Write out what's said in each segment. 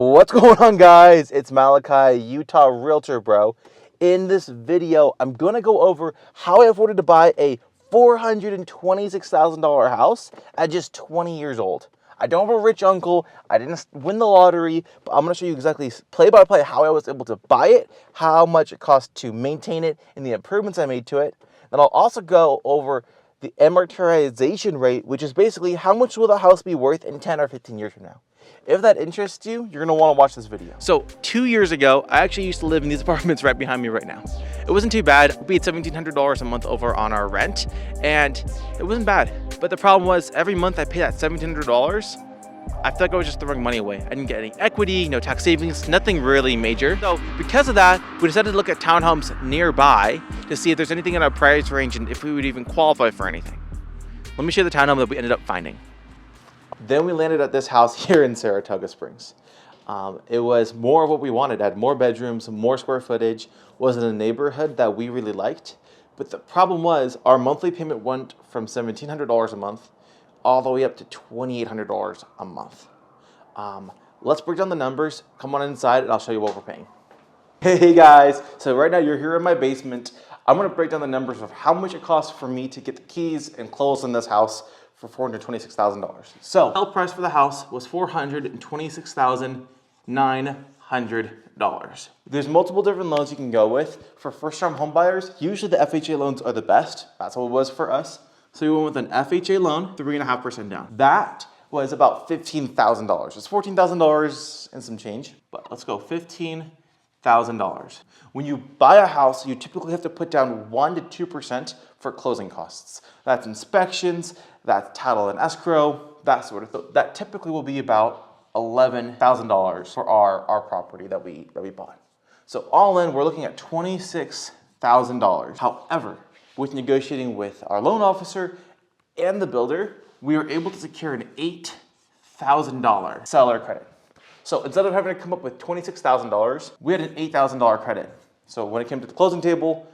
What's going on, guys? It's Malachi, Utah Realtor Bro. In this video, I'm going to go over how I afforded to buy a $426,000 house at just 20 years old. I don't have a rich uncle. I didn't win the lottery, but I'm going to show you exactly play by play how I was able to buy it, how much it cost to maintain it, and the improvements I made to it. Then I'll also go over the amortization rate, which is basically how much will the house be worth in 10 or 15 years from now. If that interests you, you're gonna wanna watch this video. So 2 years ago, I actually used to live in these apartments right behind me right now. It wasn't too bad. We paid $1,700 a month over on our rent, and it wasn't bad. But the problem was every month I paid that $1,700, I felt like I was just throwing money away. I didn't get any equity, no tax savings, nothing really major. So because of that, we decided to look at townhomes nearby to see if there's anything in our price range and if we would even qualify for anything. Let me show you the townhome that we ended up finding. Then we landed at this house here in Saratoga Springs. It was more of what we wanted. It had more bedrooms, more square footage, was in a neighborhood that we really liked. But the problem was our monthly payment went from $1,700 a month all the way up to $2,800 a month. Let's break down the numbers. Come on inside and I'll show you what we're paying. Hey guys, so right now you're here in my basement. I'm gonna break down the numbers of how much it costs for me to get the keys and close in this house for $426,000. So, sale price for the house was $426,900. There's multiple different loans you can go with. For first-time home buyers, usually the FHA loans are the best. That's what it was for us. So we went with an FHA loan, 3.5% down. That was about $15,000. It's $14,000 and some change, but let's go $15,000. When you buy a house, you typically have to put down 1 to 2% for closing costs. That's inspections, that's title and escrow, that sort of thing. That typically will be about $11,000 for our property that we bought. So all in, we're looking at $26,000. However, with negotiating with our loan officer and the builder, we were able to secure an $8,000 seller credit. So instead of having to come up with $26,000, we had an $8,000 credit. So when it came to the closing table,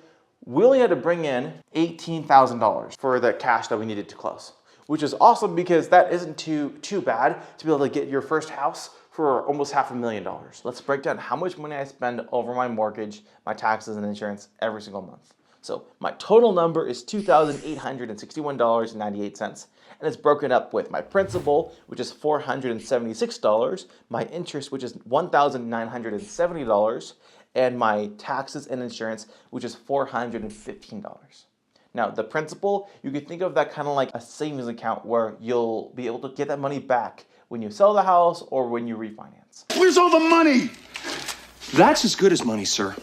we only had to bring in $18,000 for the cash that we needed to close, which is awesome because that isn't too bad to be able to get your first house for almost $500,000. Let's break down how much money I spend over my mortgage, my taxes and insurance every single month. So my total number is $2,861.98, and it's broken up with my principal, which is $476, my interest, which is $1,970, and my taxes and insurance, which is $415. Now, the principal, you can think of that kind of like a savings account where you'll be able to get that money back when you sell the house or when you refinance. Where's all the money? That's as good as money, sir.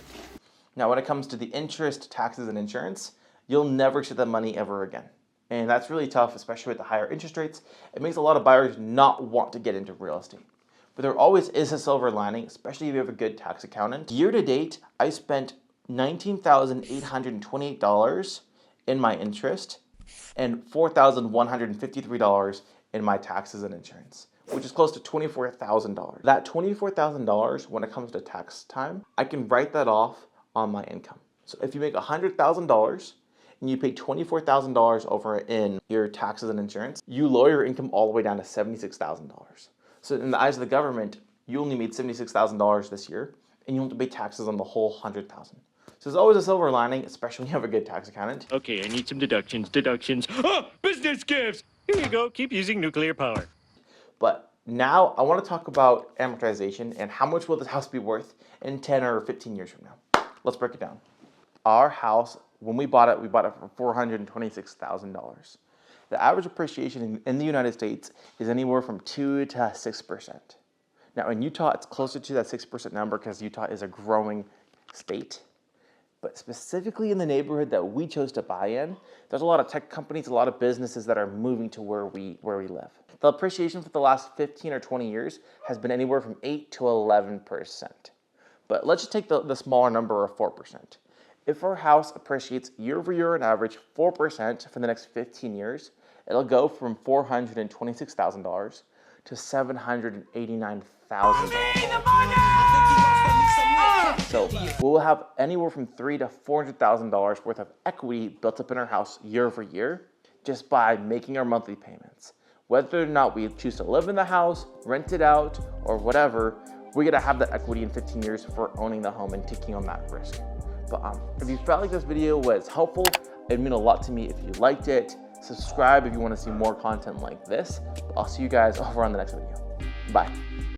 Now, when it comes to the interest, taxes, and insurance, you'll never see that money ever again. And that's really tough, especially with the higher interest rates. It makes a lot of buyers not want to get into real estate. But there always is a silver lining, especially if you have a good tax accountant. Year to date, I spent $19,828 in my interest and $4,153 in my taxes and insurance, which is close to $24,000. That $24,000, when it comes to tax time, I can write that off on my income. So if you make $100,000 and you pay $24,000 over in your taxes and insurance, you lower your income all the way down to $76,000. So in the eyes of the government, you only made $76,000 this year, and you have to pay taxes on the whole $100,000. So there's always a silver lining, especially when you have a good tax accountant. Okay, I need some deductions. Oh, business gifts! Here you go, keep using nuclear power. But now I want to talk about amortization and how much will this house be worth in 10 or 15 years from now. Let's break it down. Our house, when we bought it for $426,000. The average appreciation in the United States is anywhere from 2 to 6%. Now in Utah, it's closer to that 6% number because Utah is a growing state. But specifically in the neighborhood that we chose to buy in, there's a lot of tech companies, a lot of businesses that are moving to where we live. The appreciation for the last 15 or 20 years has been anywhere from 8 to 11%. But let's just take the smaller number of 4%. If our house appreciates year over year on average 4% for the next 15 years, it'll go from $426,000 to $789,000. So we'll have anywhere from $300,000 to $400,000 worth of equity built up in our house year over year just by making our monthly payments. Whether or not we choose to live in the house, rent it out, or whatever, we're gonna have that equity in 15 years for owning the home and taking on that risk. But if you felt like this video was helpful, it'd mean a lot to me if you liked it. Subscribe if you want to see more content like this. I'll see you guys over on the next video. Bye.